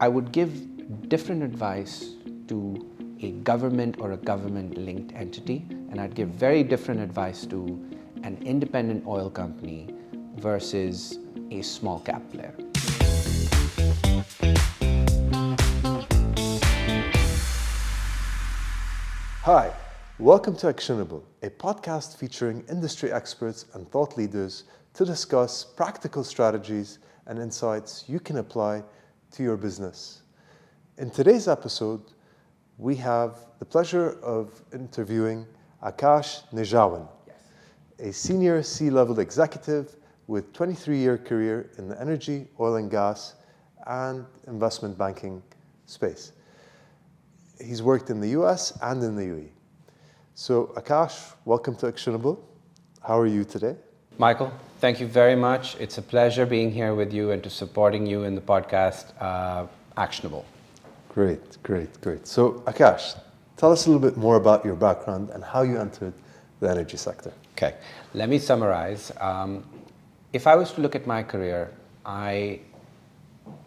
I would give different advice to a government or a government-linked entity, and I'd give very different advice to an independent oil company versus a small cap player. Hi, welcome to Actionable, a podcast featuring industry experts and thought leaders to discuss practical strategies and insights you can apply to your business. In today's episode, we have the pleasure of interviewing Aakash Nijhawan, a senior C-level executive with 23-year career in the energy, oil and gas, and investment banking space. He's worked in the US and in the UAE. So Aakash, welcome to Actionable. How are you today? Michael, thank you very much. It's a pleasure being here with you and to supporting you in the podcast Actionable. Great. So Aakash, tell us a little bit more about your background and how you entered the energy sector. Okay, let me summarize. If I was to look at my career, I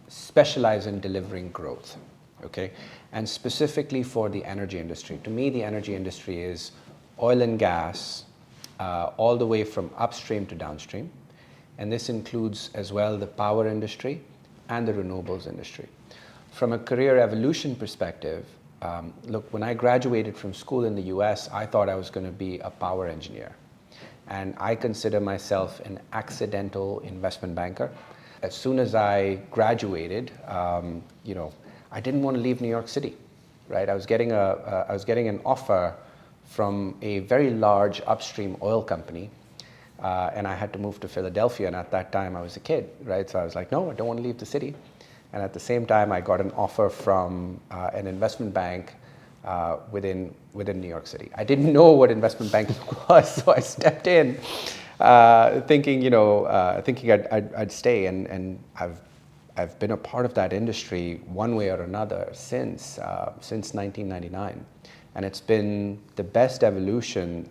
specialize in delivering growth, okay? And specifically for the energy industry. To me, the energy industry is oil and gas, all the way from upstream to downstream. And this includes as well the power industry and the renewables industry. From a career evolution perspective, look, when I graduated from school in the US, I thought I was going to be a power engineer. And I consider myself an accidental investment banker. As soon as I graduated, I didn't want to leave New York City, right? I was getting an offer from a very large upstream oil company, and I had to move to Philadelphia. And at that time, I was a kid, right? So I was like, no, I don't want to leave the city. And at the same time, I got an offer from an investment bank within New York City. I didn't know what investment banking was, so I stepped in, thinking I'd stay, and I've been a part of that industry one way or another since 1999, and it's been the best evolution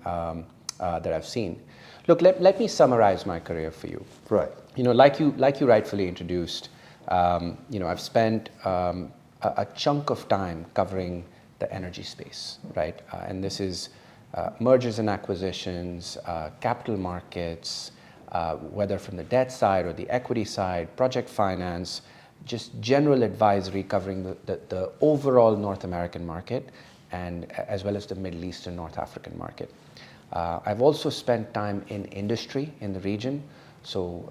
that I've seen. Look, let me summarize my career for you. Right. Like you rightfully introduced. I've spent a chunk of time covering the energy space, right? And this is mergers and acquisitions, capital markets, whether from the debt side or the equity side, project finance, just general advisory covering the overall North American market and as well as the Middle East and North African market. I've also spent time in industry in the region. So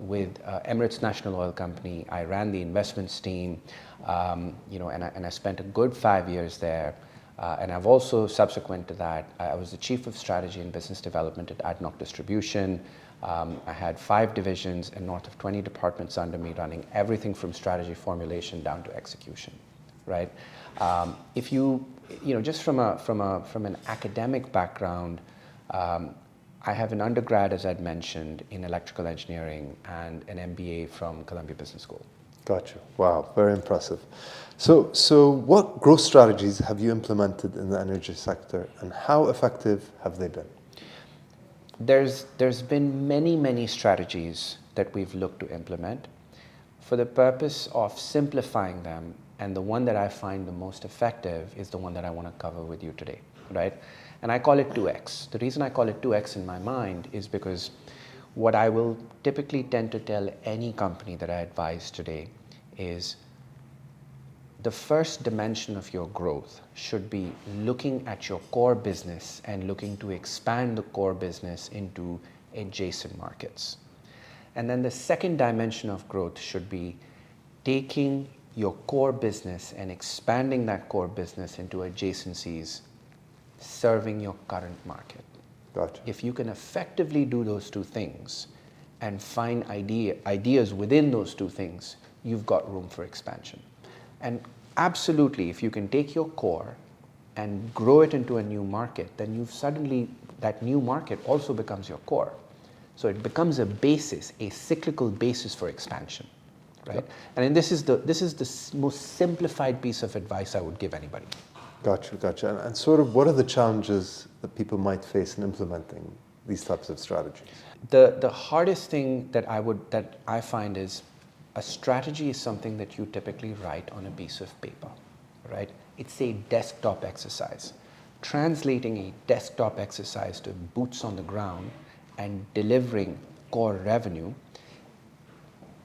with Emirates National Oil Company, I ran the investments team, and I spent a good 5 years there. And I've also, subsequent to that, I was the Chief of Strategy and Business Development at ADNOC Distribution. I had 5 divisions and north of 20 departments under me, running everything from strategy formulation down to execution, right? If just from an academic background, I have an undergrad, as I'd mentioned, in electrical engineering and an MBA from Columbia Business School. Gotcha. Wow, very impressive. So what growth strategies have you implemented in the energy sector, and how effective have they been? There's been many strategies that we've looked to implement for the purpose of simplifying them, and the one that I find the most effective is the one that I want to cover with you today, right? And I call it 2X. The reason I call it 2X in my mind is because what I will typically tend to tell any company that I advise today is the first dimension of your growth should be looking at your core business and looking to expand the core business into adjacent markets. And then the second dimension of growth should be taking your core business and expanding that core business into adjacencies, serving your current market. Gotcha. If you can effectively do those two things and find ideas within those two things, you've got room for expansion. And absolutely, if you can take your core and grow it into a new market, then you've suddenly, that new market also becomes your core. So it becomes a basis, a cyclical basis for expansion, right? Yep. And this is the most simplified piece of advice I would give anybody. Gotcha. And sort of what are the challenges that people might face in implementing these types of strategies? The hardest thing that I find is a strategy is something that you typically write on a piece of paper, right? It's a desktop exercise. Translating a desktop exercise to boots on the ground and delivering core revenue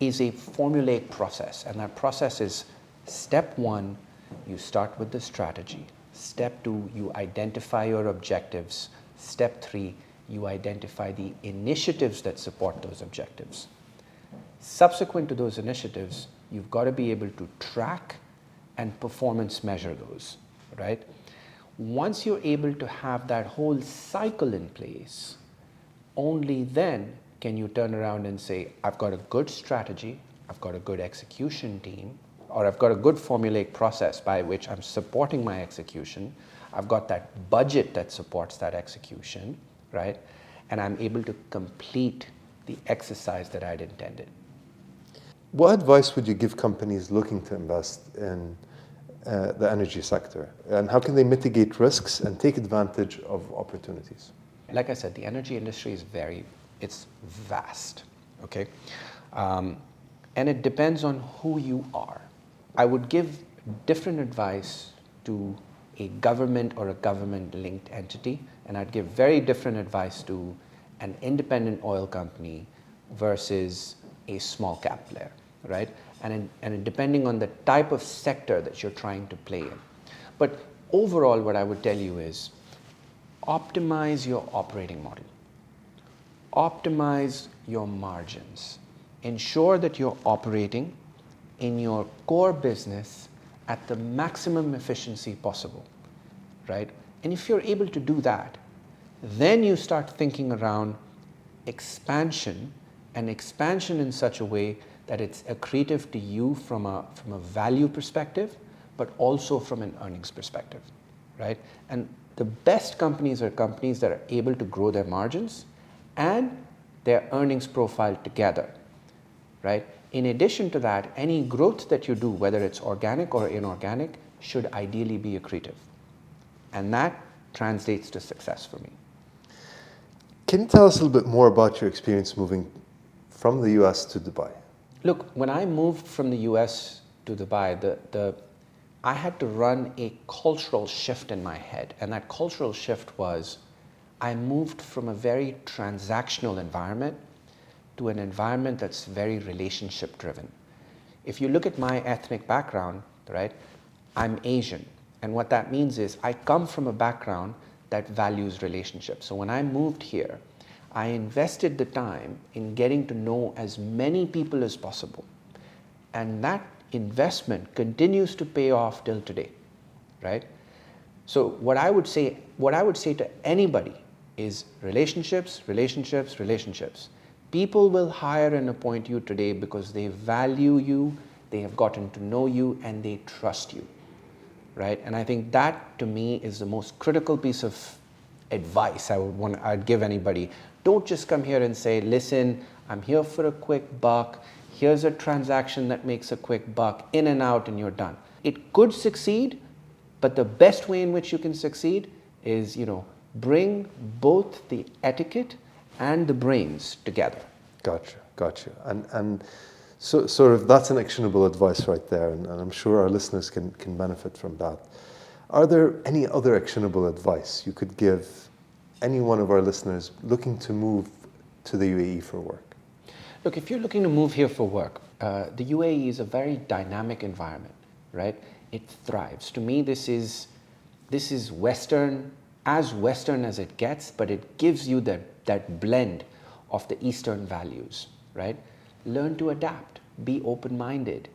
is a formulaic process. And that process is step one, you start with the strategy. Step two, you identify your objectives. Step three, you identify the initiatives that support those objectives. Subsequent to those initiatives, you've got to be able to track and performance measure those, right? Once you're able to have that whole cycle in place, only then can you turn around and say, I've got a good strategy, I've got a good execution team, or I've got a good formulaic process by which I'm supporting my execution, I've got that budget that supports that execution, right? And I'm able to complete the exercise that I'd intended. What advice would you give companies looking to invest in the energy sector? And how can they mitigate risks and take advantage of opportunities? Like I said, the energy industry is it's vast, okay? And it depends on who you are. I would give different advice to a government or a government-linked entity, and I'd give very different advice to an independent oil company versus a small cap player, right? And depending on the type of sector that you're trying to play in. But overall, what I would tell you is optimize your operating model. Optimize your margins. Ensure that you're operating in your core business at the maximum efficiency possible, right? And if you're able to do that, then you start thinking around expansion, and expansion in such a way that it's accretive to you from a value perspective, but also from an earnings perspective, right? And the best companies are companies that are able to grow their margins and their earnings profile together, right? In addition to that, any growth that you do, whether it's organic or inorganic, should ideally be accretive. And that translates to success for me. Can you tell us a little bit more about your experience moving from the US to Dubai? Look, when I moved from the US to Dubai, I had to run a cultural shift in my head. And that cultural shift was, I moved from a very transactional environment to an environment that's very relationship driven. If you look at my ethnic background, right, I'm Asian. And what that means is I come from a background that values relationships. So when I moved here, I invested the time in getting to know as many people as possible. And that investment continues to pay off till today, right? So what I would say to anybody is relationships, relationships, relationships. People will hire and appoint you today because they value you, they have gotten to know you, and they trust you, right? And I think that, to me, is the most critical piece of advice I'd give anybody. Don't just come here and say, listen, I'm here for a quick buck. Here's a transaction that makes a quick buck, in and out, and you're done. It could succeed, but the best way in which you can succeed is, bring both the etiquette and the brains together. Gotcha. And so sort of that's an actionable advice right there, and I'm sure our listeners can benefit from that. Are there any other actionable advice you could give any one of our listeners looking to move to the UAE for work? Look, if you're looking to move here for work, the UAE is a very dynamic environment, right? It thrives. To me, this is Western as it gets, but it gives you that blend of the Eastern values, right? Learn to adapt, be open-minded,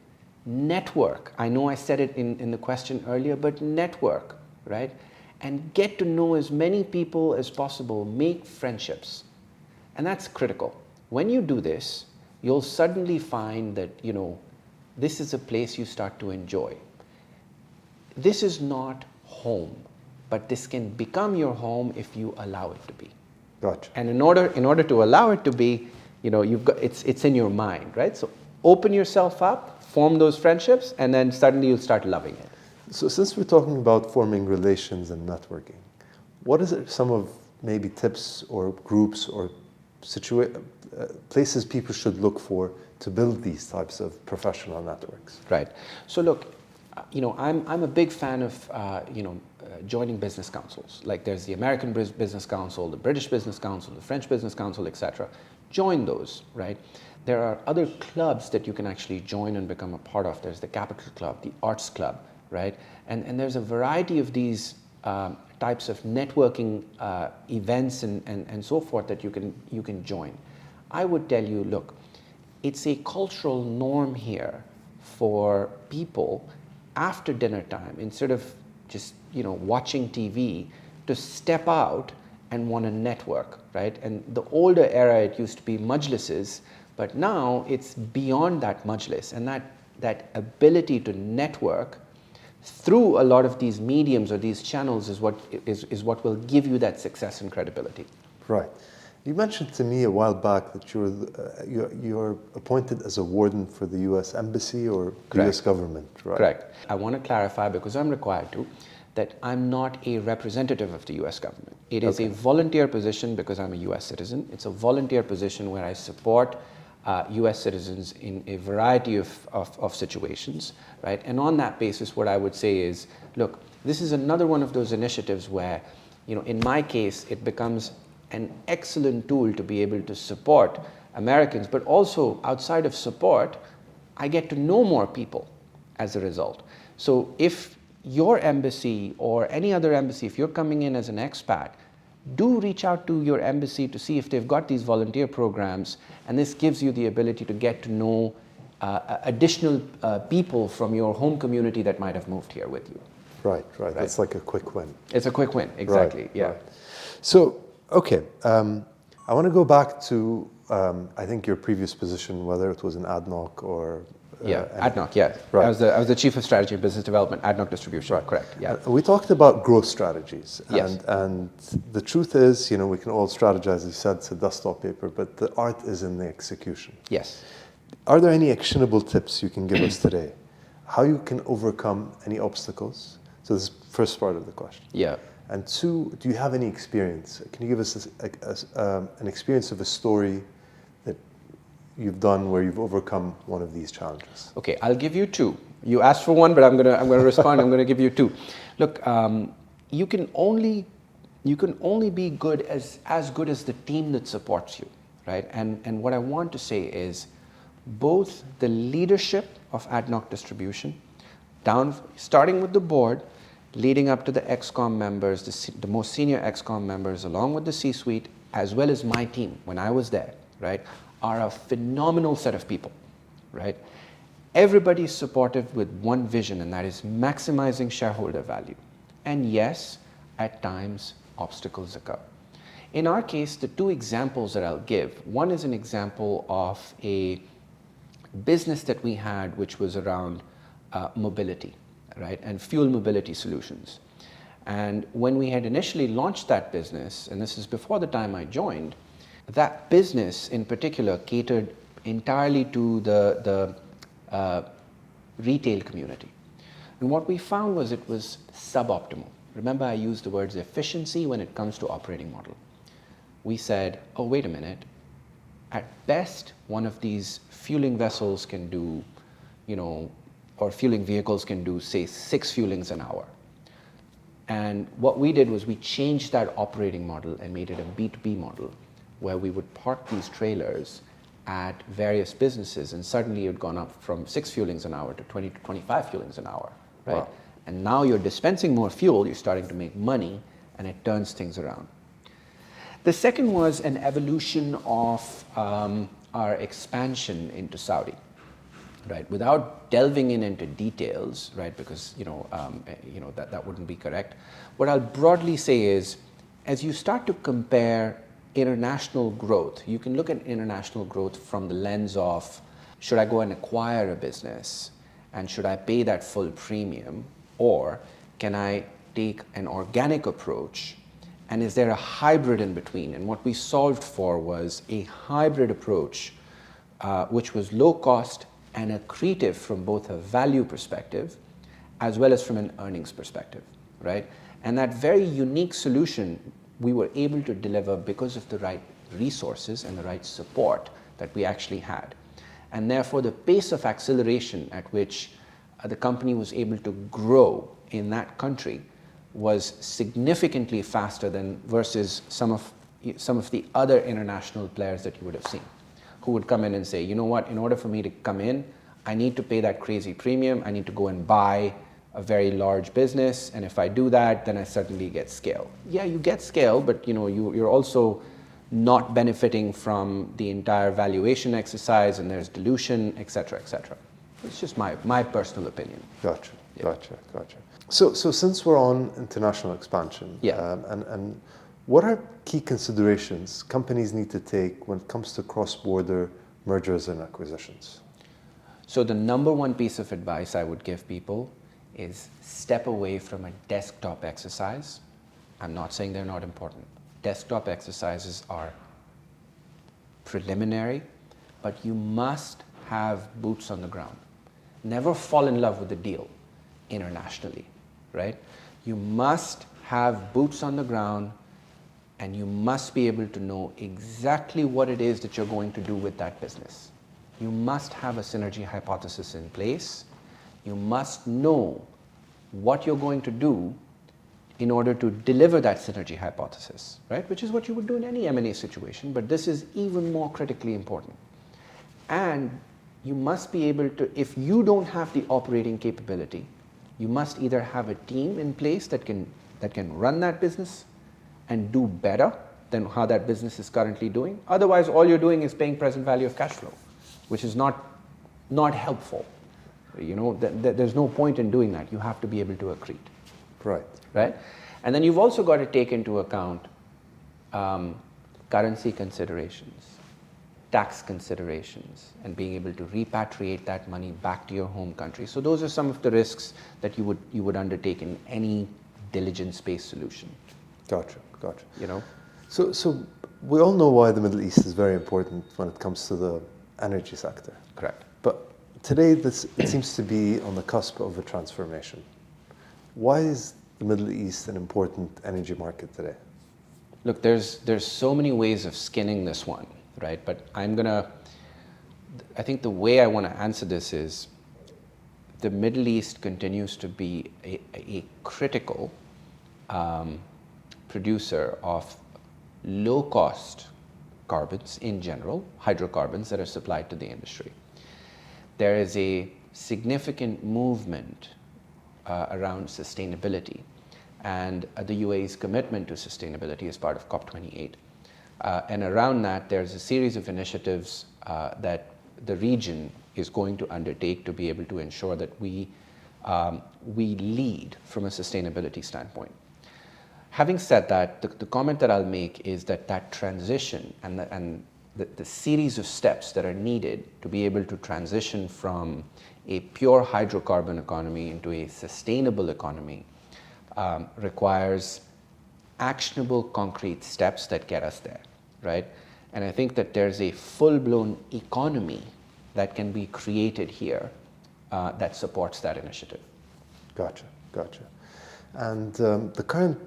network. I know I said it in the question earlier, but network, right? And get to know as many people as possible, make friendships. And that's critical. When you do this, you'll suddenly find that, this is a place you start to enjoy. This is not home, but this can become your home if you allow it to be. Gotcha. And in order to allow it to be, it's in your mind, right? So open yourself up, form those friendships, and then suddenly you'll start loving it. So since we're talking about forming relations and networking, what is some of maybe tips or groups or places people should look for to build these types of professional networks? Right. So look, I'm a big fan of joining business councils. Like there's the American Business Council, the British Business Council, the French Business Council, etc. Join those, right? There are other clubs that you can actually join and become a part of. There's the Capital Club, the Arts Club, right? And there's a variety of these types of networking events and so forth that you can join. I would tell you, look, it's a cultural norm here for people after dinner time, instead of just watching TV, to step out and want to network, right? And the older era, it used to be majlises, but now it's beyond that majlis, and that ability to network through a lot of these mediums or these channels is what will give you that success and credibility. Right. You mentioned to me a while back that you're appointed as a warden for the U.S. Embassy or the U.S. government, right? Correct. I want to clarify, because I'm required to, that I'm not a representative of the U.S. government. It is a volunteer position because I'm a U.S. citizen. It's a volunteer position where I support U.S. citizens in a variety of situations, right? And on that basis, what I would say is, look, this is another one of those initiatives where, in my case, it becomes an excellent tool to be able to support Americans, but also outside of support, I get to know more people as a result. So if your embassy or any other embassy, if you're coming in as an expat, do reach out to your embassy to see if they've got these volunteer programs, and this gives you the ability to get to know additional people from your home community that might have moved here with you. Right. That's like a quick win. It's a quick win, exactly, right, yeah. Right. So, okay, I want to go back to, I think, your previous position, whether it was in ADNOC or... ADNOC, yeah. Right. I was the Chief of Strategy and Business Development, ADNOC Distribution, right. Correct, yeah. We talked about growth strategies. Yes. And the truth is, we can all strategize, as you said, it's a desktop paper, but the art is in the execution. Yes. Are there any actionable tips you can give us today? How you can overcome any obstacles? So this is the first part of the question. Yeah. And two, do you have any experience? Can you give us an experience of a story that you've done where you've overcome one of these challenges? Okay, I'll give you two. You asked for one, but I'm gonna respond. I'm gonna give you two. Look, you can only be good as good as the team that supports you, right? And what I want to say is, both the leadership of ADNOC Distribution, starting with the board, leading up to the ExCom members, the most senior ExCom members, along with the C-suite, as well as my team when I was there, right, are a phenomenal set of people, right? Everybody is supportive with one vision, and that is maximizing shareholder value. And yes, at times, obstacles occur. In our case, the two examples that I'll give, one is an example of a business that we had, which was around mobility, right, and fuel mobility solutions. And when we had initially launched that business, and this is before the time I joined, that business in particular catered entirely to the retail community. And what we found was it was suboptimal. Remember, I used the words efficiency when it comes to operating model. We said, oh, wait a minute. At best, one of these fueling vessels can do, or fueling vehicles can do, say, 6 fuelings an hour. And what we did was we changed that operating model and made it a B2B model, where we would park these trailers at various businesses, and suddenly it had gone up from 6 fuelings an hour to 20 to 25 fuelings an hour, right? Wow. And now you're dispensing more fuel, you're starting to make money, and it turns things around. The second was an evolution of our expansion into Saudi, right? Without delving into details, right? Because that wouldn't be correct. What I'll broadly say is, as you start to compare international growth, you can look at international growth from the lens of, should I go and acquire a business, and should I pay that full premium, or can I take an organic approach? And is there a hybrid in between? And what we solved for was a hybrid approach, which was low cost and accretive from both a value perspective, as well as from an earnings perspective, right? And that very unique solution we were able to deliver because of the right resources and the right support that we actually had. And therefore, the pace of acceleration at which the company was able to grow in that country was significantly faster than versus some of the other international players that you would have seen, who would come in and say, you know what, in order for me to come in, I need to pay that crazy premium, I need to go and buy a very large business, and if I do that, then I certainly get scale. Yeah, you get scale, but you're also not benefiting from the entire valuation exercise, and there's dilution, et cetera, et cetera. It's just my personal opinion. Gotcha. So since we're on international expansion, and what are key considerations companies need to take when it comes to cross-border mergers and acquisitions? So the number one piece of advice I would give people is step away from a desktop exercise. I'm not saying they're not important. Desktop exercises are preliminary, but you must have boots on the ground. Never fall in love with the deal internationally, right? You must have boots on the ground, and you must be able to know exactly what it is that you're going to do with that business. You must have a synergy hypothesis in place. You must know what you're going to do in order to deliver that synergy hypothesis, right? Which is what you would do in any M&A situation, but this is even more critically important. And you must be able to, if you don't have the operating capability, you must either have a team in place that can run that business and do better than how that business is currently doing. Otherwise, all you're doing is paying present value of cash flow, which is not helpful. There's no point in doing that. You have to be able to accrete. Right? And then you've also got to take into account currency considerations, tax considerations, and being able to repatriate that money back to your home country. So those are some of the risks that you would undertake in any diligence-based solution. Gotcha. So we all know why the Middle East is very important when it comes to the energy sector. Correct. But today, it seems to be on the cusp of a transformation. Why is the Middle East an important energy market today? Look, there's so many ways of skinning this one, right? But I think the way I want to answer this is the Middle East continues to be a critical producer of low-cost carbons in general, hydrocarbons that are supplied to the industry. There is a significant movement around sustainability, and the UAE's commitment to sustainability is part of COP28. And around that, there's a series of initiatives that the region is going to undertake to be able to ensure that we lead from a sustainability standpoint. Having said that, the comment that I'll make is that transition and the series of steps that are needed to be able to transition from a pure hydrocarbon economy into a sustainable economy requires actionable, concrete steps that get us there, right? And I think that there's a full-blown economy that can be created here that supports that initiative. Gotcha. And the current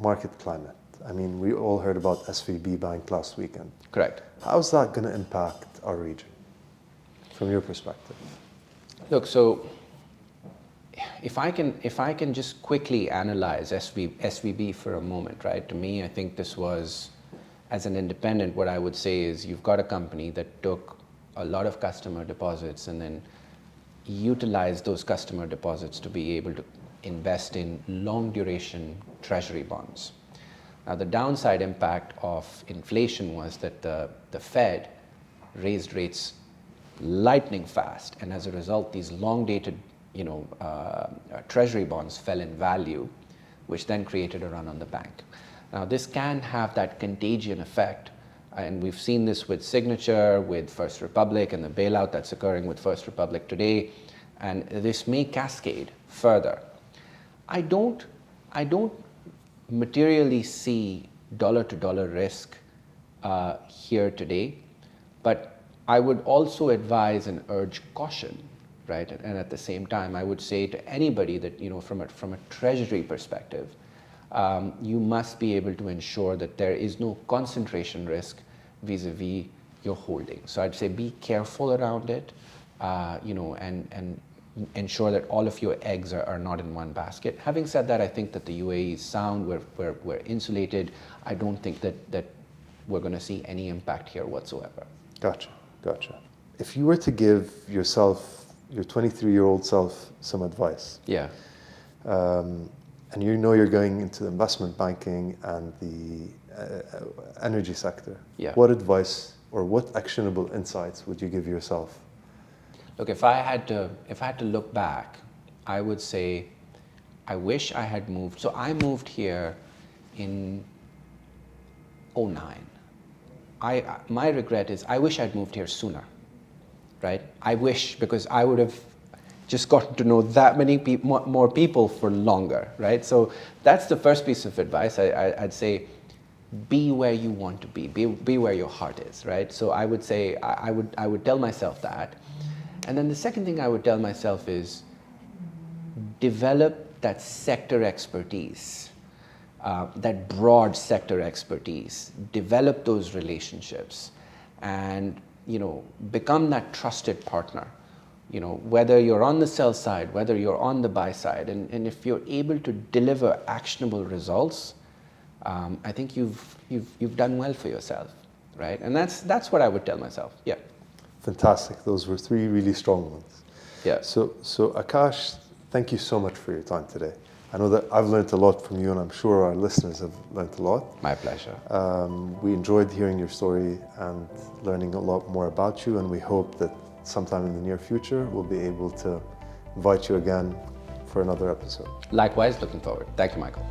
market climate, I mean, we all heard about SVB Bank last weekend. Correct. How's that going to impact our region, from your perspective? Look, so if I can just quickly analyze SVB for a moment, right? To me, I think this was, as an independent, what I would say is you've got a company that took a lot of customer deposits and then utilized those customer deposits to be able to invest in long duration treasury bonds. Now, the downside impact of inflation was that the Fed raised rates lightning fast, and as a result, these long-dated, treasury bonds fell in value, which then created a run on the bank. Now, this can have that contagion effect, and we've seen this with Signature, with First Republic, and the bailout that's occurring with First Republic today, and this may cascade further. I don't materially see dollar-to-dollar risk here today, but I would also advise and urge caution, right? And at the same time, I would say to anybody that, from a treasury perspective, you must be able to ensure that there is no concentration risk vis-a-vis your holding. So I'd say be careful around it, and ensure that all of your eggs are not in one basket. Having said that, I think that the UAE is sound, we're insulated. I don't think that we're going to see any impact here whatsoever. Gotcha. If you were to give yourself, your 23-year-old self, some advice, Yeah. and you're going into investment banking and the energy sector, Yeah. what advice or what actionable insights would you give yourself? Look, if I had to look back, I would say I wish I had moved. So I moved here in 2009. My regret is I wish I'd moved here sooner, right? I wish, because I would have just gotten to know that many more people for longer, right? So that's the first piece of advice. I'd say be where you want to be where your heart is, right? So I would say I would tell myself that. And then the second thing I would tell myself is develop that sector expertise, that broad sector expertise, develop those relationships, and become that trusted partner. Whether you're on the sell side, whether you're on the buy side, and if you're able to deliver actionable results, I think you've done well for yourself, right? And that's what I would tell myself. Yeah. Fantastic. Those were three really strong ones. Yeah. So Aakash, thank you so much for your time today. I know that I've learned a lot from you, and I'm sure our listeners have learned a lot. My pleasure. We enjoyed hearing your story and learning a lot more about you, and we hope that sometime in the near future we'll be able to invite you again for another episode. Likewise, looking forward. Thank you, Michael.